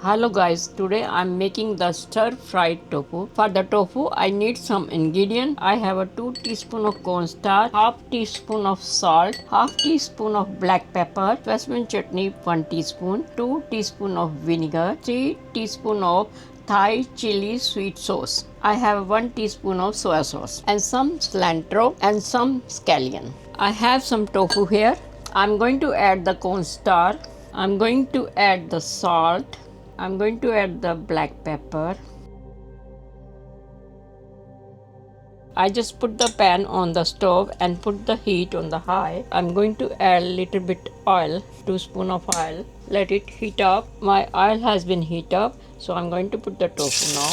Hello guys, today I'm making the stir fried tofu. For the tofu I need some ingredients. I have a 2 teaspoon of cornstarch, half teaspoon of salt, half teaspoon of black pepper, jasmine chutney 1 teaspoon, 2 teaspoon of vinegar, 3 teaspoon of Thai chili sweet sauce. I have 1 teaspoon of soy sauce and some cilantro and some scallion. I have some tofu here. I'm going to add the cornstarch. I'm going to add the salt. I'm going to add the black pepper. I just put the pan on the stove and put the heat on the high. I'm going to add a little bit oil, 2 spoon of oil. Let it heat up. My oil has been heat up, so I'm going to put the tofu now.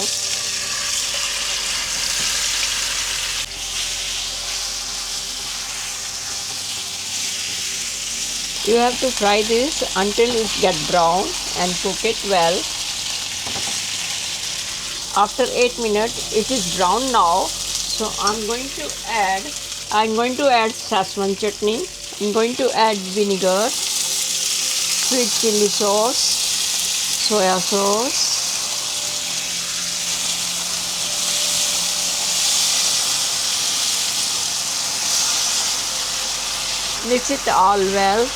You have to fry this until it gets brown and cook it well. After 8 minutes, it is brown now. So I'm going to add Szechuan chutney. I'm going to add vinegar, sweet chili sauce, soya sauce, mix it all well,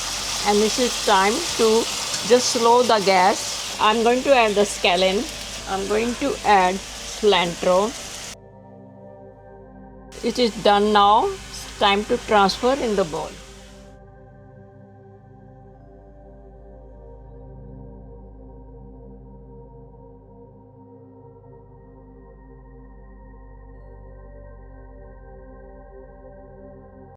and this is time to just slow the gas. I'm going to add the scallion. I'm going to add cilantro. It is done now. It's time to transfer in the bowl.